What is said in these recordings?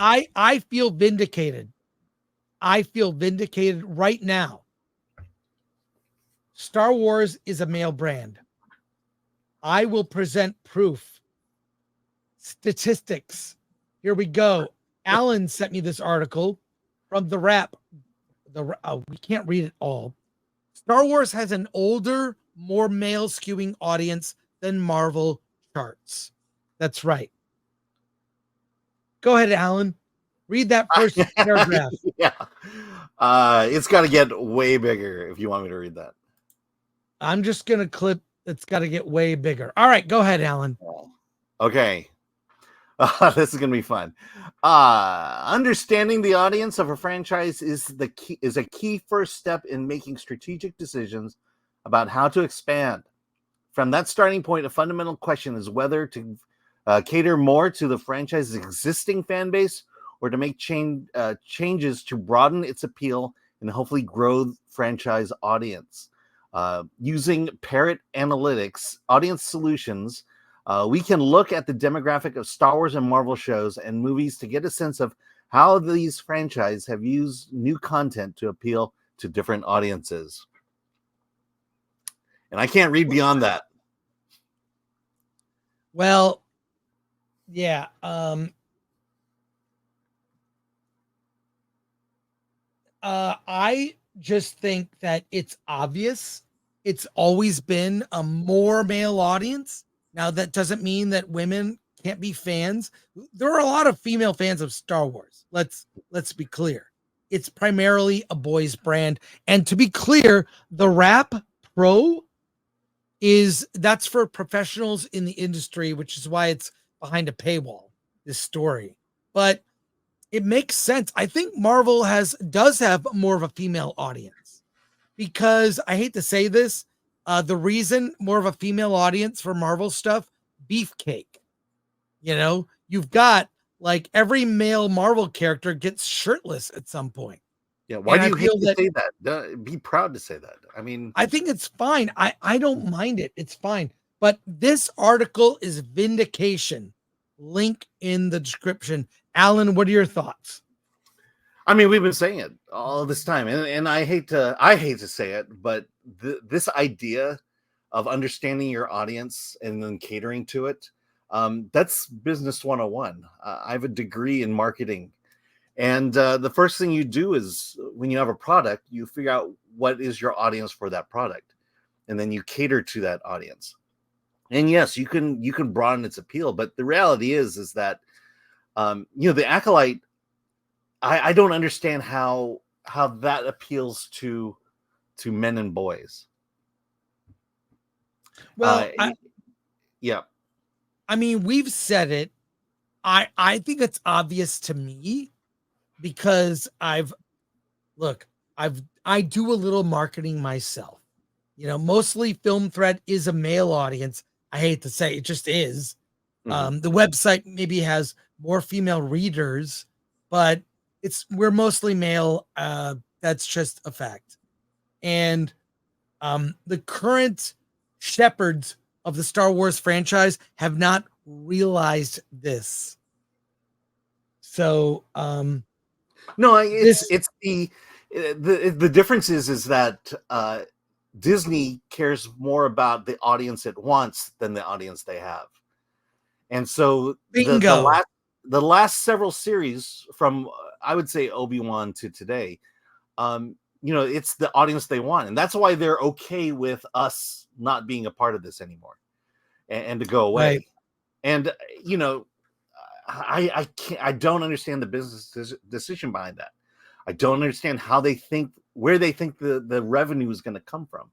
I feel vindicated. I feel vindicated right now. Star Wars is a male brand. I will present proof. Statistics. Here we go. Alan sent me this article from the Wrap. We can't read it all. Star Wars has an older, more male skewing audience than Marvel charts. That's right. Go ahead, Alan. Read that first paragraph. Yeah. It's got to get way bigger if you want me to read that. I'm just going to clip. It's got to get way bigger. All right, go ahead, Alan. Okay. This is going to be fun. Understanding the audience of a franchise is a key first step in making strategic decisions about how to expand. From that starting point, a fundamental question is whether to cater more to the franchise's existing fan base or to make changes to broaden its appeal and hopefully grow the franchise audience. Using Parrot Analytics audience solutions, we can look at the demographic of Star Wars and Marvel shows and movies to get a sense of how these franchises have used new content to appeal to different audiences. And I can't read beyond that. Well, yeah. I just think that it's obvious. It's always been a more male audience. Now, that doesn't mean that women can't be fans. There are a lot of female fans of Star Wars. Let's be clear. It's primarily a boys' brand. And to be clear, the Wrap Pro that's for professionals in the industry, which is why it's behind a paywall, this story. But it makes sense. I think Marvel does have more of a female audience because I hate to say this, the reason more of a female audience for Marvel stuff, beefcake. You know, you've got like every male Marvel character gets shirtless at some point. Yeah, why do you hate to say that? Be proud to say that. I mean, I think it's fine. I don't mind it. It's fine. But this article is vindication. Link in the description. Alan, what are your thoughts? I mean, we've been saying it all this time, and I hate to say it, but this idea of understanding your audience and then catering to it, that's business 101. I have a degree in marketing, and the first thing you do is when you have a product, you figure out what is your audience for that product, and then you cater to that audience. And yes, you can broaden its appeal, but the reality is that the Acolyte, I don't understand how that appeals to men and boys. Well, yeah. I mean, we've said it. I think it's obvious to me because I do a little marketing myself. You know, mostly Film Thread is a male audience. I hate to say it just is. Mm-hmm. The website maybe has more female readers, but we're mostly male. That's just a fact. And the current shepherds of the Star Wars franchise have not realized this. So no, it's the difference is that Disney cares more about the audience it wants than the audience they have. And so the last several series from I would say Obi-Wan to today, it's the audience they want. And that's why they're okay with us not being a part of this anymore and to go away. Right. And, I don't understand the business decision behind that. I don't understand where they think the revenue is going to come from,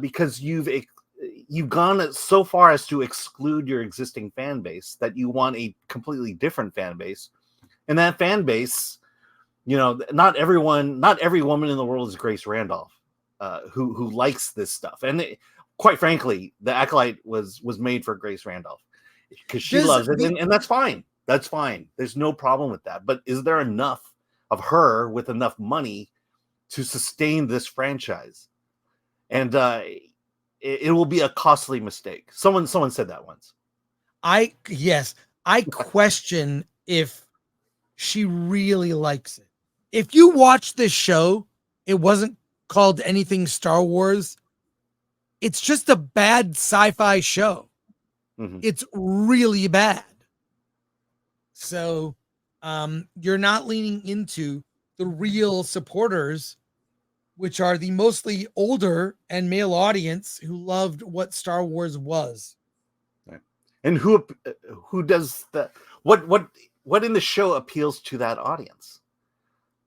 because you've gone so far as to exclude your existing fan base that you want a completely different fan base, and that fan base, not every woman in the world is Grace Randolph, who likes this stuff, and quite frankly, the Acolyte was made for Grace Randolph because she loves it, and that's fine. That's fine. There's no problem with that. But is there enough of her with enough money to sustain this franchise? And it will be a costly mistake. Someone said that once. I question if she really likes it. If you watch this show, it wasn't called anything Star Wars. It's just a bad sci-fi show. Mhm. It's really bad. So you're not leaning into the real supporters, which are the mostly older and male audience who loved what Star Wars was. Right. And who does that? What in the show appeals to that audience?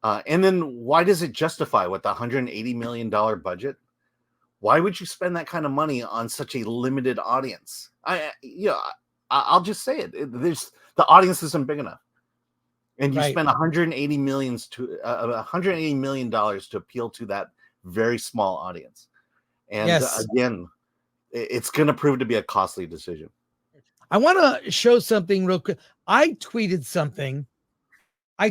And then why does it justify with the $180 million budget? Why would you spend that kind of money on such a limited audience? I'll just say it. There's the audience isn't big enough, and you Right. spend $180 million to appeal to that very small audience. And Yes. again, it's going to prove to be a costly decision. I want to show something real quick. I tweeted something. I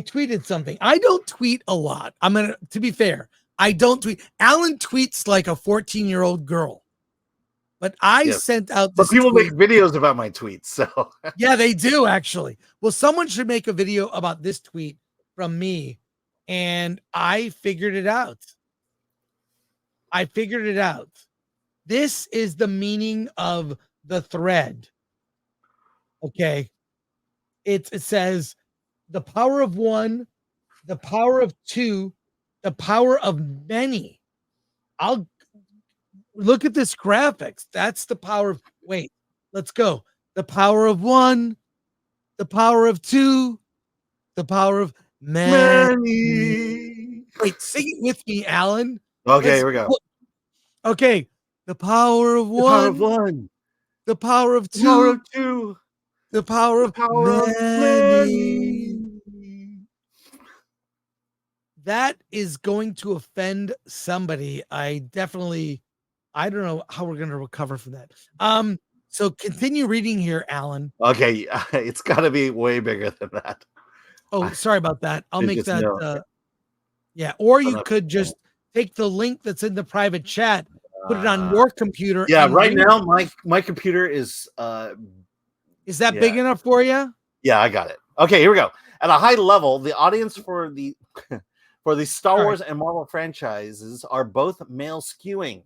don't tweet a lot. To be fair, I don't tweet. Alan tweets like a 14-year-old girl. But I Yes. sent out But this people tweet. make videos about my tweets, so Yeah, they do actually. Well, someone should make a video about this tweet from me, and I figured it out. This is the meaning of the thread. Okay. It says the power of one, the power of two, the power of many. I'll look at this graphics. That's the power of, wait, let's go. The power of one, the power of two, the power of many. Wait, sing it with me, Alan. okay, here we go. Okay. The power of The power of one, one, the power of the power two, of two, the power the of power of many. many. That is going to offend somebody. I don't know how we're going to recover from that. So continue reading here, Alan. Okay, it's got to be way bigger than that. Oh, sorry about that. I'll make just that. know. Yeah, or you Enough. could just take the link that's in the private chat, put it on your computer. Yeah, and right read now it. my computer is Is that yeah. big enough for you? Yeah, I got it. Okay, here we go. At a high level, the audience for the Star Wars and Marvel franchises are both male skewing.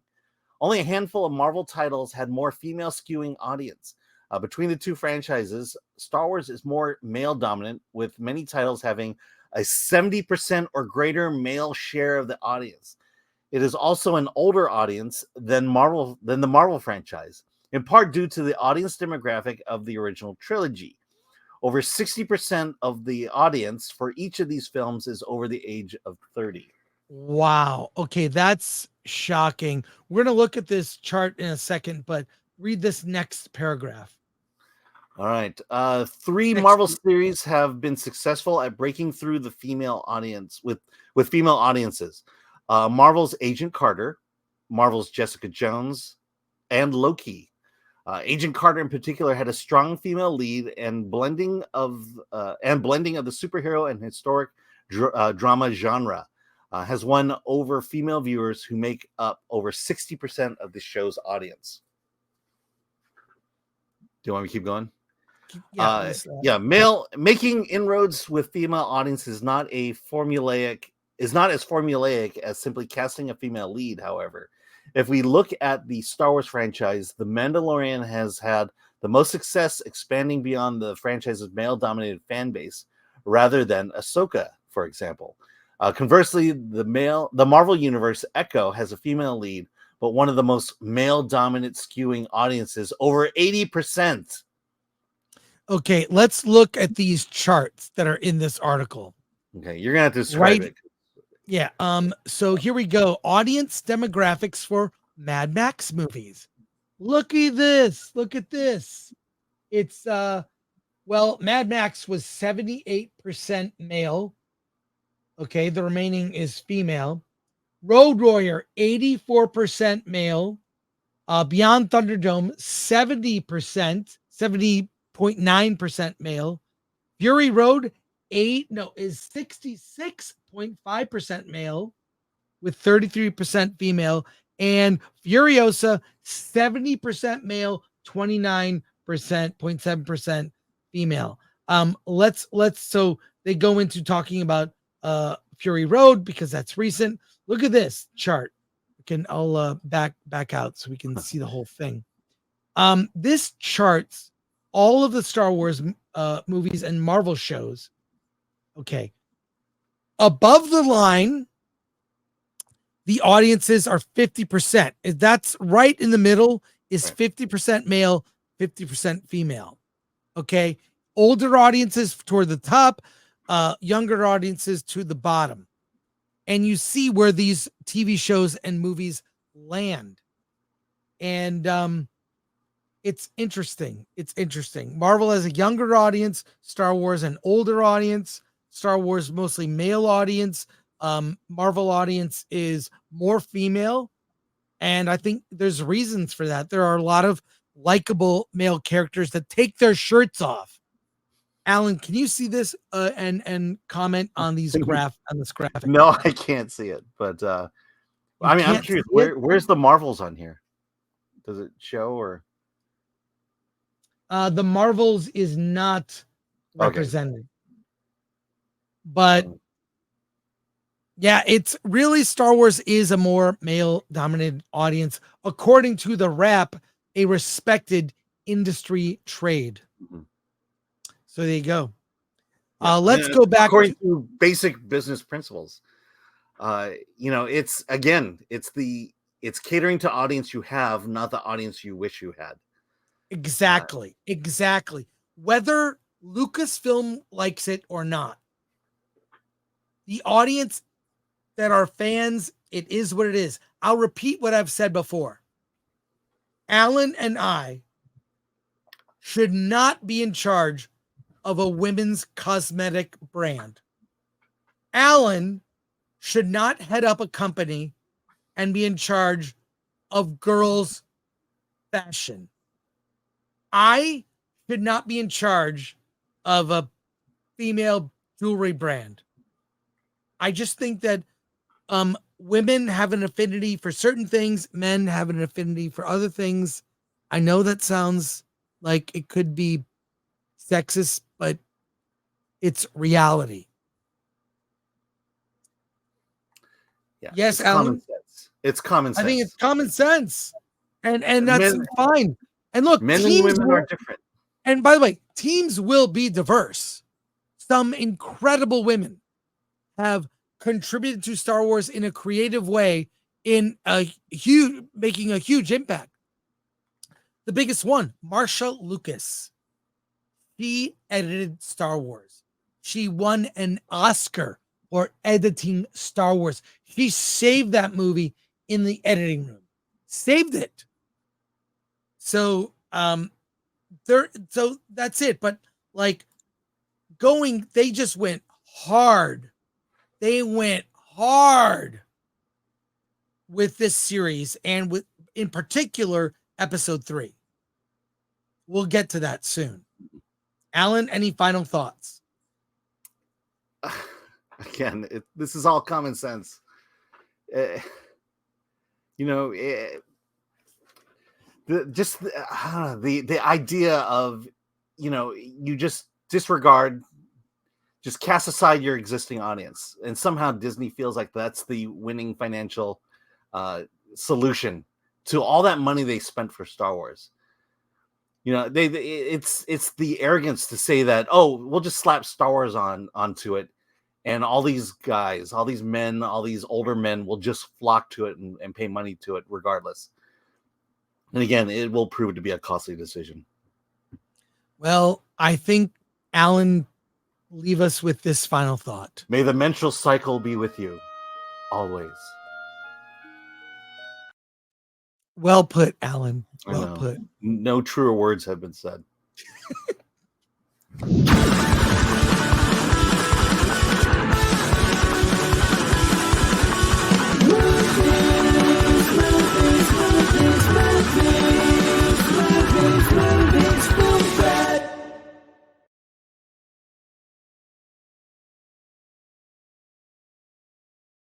Only a handful of Marvel titles had more female skewing audience. Between the two franchises, Star Wars is more male dominant, with many titles having a 70% or greater male share of the audience. It is also an older audience than the Marvel franchise, in part due to the audience demographic of the original trilogy. Over 60% of the audience for each of these films is over the age of 30. Wow. Okay, that's shocking. We're going to look at this chart in a second, but read this next paragraph. All right. Three Marvel series have been successful at breaking through the female audience with female audiences. Marvel's Agent Carter, Marvel's Jessica Jones, and Loki. Agent Carter in particular had a strong female lead and blending of the superhero and historic drama genre. Has won over female viewers who make up over 60% of the show's audience. Do you want me to keep going? Yeah, male making inroads with female audience is not as formulaic as simply casting a female lead. However, if we look at the Star Wars franchise, The Mandalorian has had the most success expanding beyond the franchise's male-dominated fan base, rather than Ahsoka, for example. Conversely, the Marvel Universe Echo has a female lead, but one of the most male-dominant skewing audiences, over 80%. Okay, let's look at these charts that are in this article. Okay, you're gonna have to describe it. Yeah. So here we go. Audience demographics for Mad Max movies. Look at this. Look at this. It's Mad Max was 78% male. Okay, the remaining is female. Road Warrior, 84% male. Beyond Thunderdome, 70%, 70.9% male. Fury Road, is 66.5% male with 33% female. And Furiosa, 70% male, 29.7% female. So they go into talking about Fury Road because that's recent. Look at this chart. I'll back out so we can see the whole thing. This charts all of the Star Wars movies and Marvel shows. Okay. Above the line, the audiences are 50%. That's right in the middle is 50% male, 50% female. Okay. Older audiences toward the top, younger audiences to the bottom. And you see where these TV shows and movies land. And it's interesting. It's interesting. Marvel has a younger audience, Star Wars an older audience, Star Wars mostly male audience. Marvel audience is more female. And I think there's reasons for that. There are a lot of likable male characters that take their shirts off. Alan, can you see this and comment on this graphic? No, I can't see it, but I mean, I'm curious. Where's the Marvels on here? Does it show or? The Marvels is not represented, but yeah, it's really Star Wars is a more male-dominated audience, according to the Wrap, a respected industry trade. Mm-hmm. So there you go. Let's go back according to basic business principles. It's catering to audience you have, not the audience you wish you had. Exactly. Whether Lucasfilm likes it or not, the audience that are fans, it is what it is. I'll repeat what I've said before. Alan and I should not be in charge of a women's cosmetic brand. Alan should not head up a company and be in charge of girls' fashion. I should not be in charge of a female jewelry brand. I just think that women have an affinity for certain things, men have an affinity for other things. I know that sounds like it could be sexist, but it's reality. Yeah, yes, Alan. It's common sense. I think it's common sense, and that's fine. And look, men and women are different. And by the way, teams will be diverse. Some incredible women have contributed to Star Wars in a creative way, making a huge impact. The biggest one, Marsha Lucas. She edited Star Wars. She won an Oscar for editing Star Wars. She saved that movie in the editing room. Saved it. So that's it. But they just went hard. They went hard with this series and with, in particular, episode 3. We'll get to that soon. Alan, any final thoughts? Again, this is all common sense. The idea of, you just disregard, just cast aside your existing audience, and somehow Disney feels like that's the winning financial solution to all that money they spent for Star Wars. It's the arrogance to say that, oh, we'll just slap Star Wars onto it, and all these guys, all these men, all these older men will just flock to it and pay money to it regardless. And again, it will prove to be a costly decision. Well, I think, Alan, leave us with this final thought. May the menstrual cycle be with you always. Well put, Alan. Well put. No truer words have been said.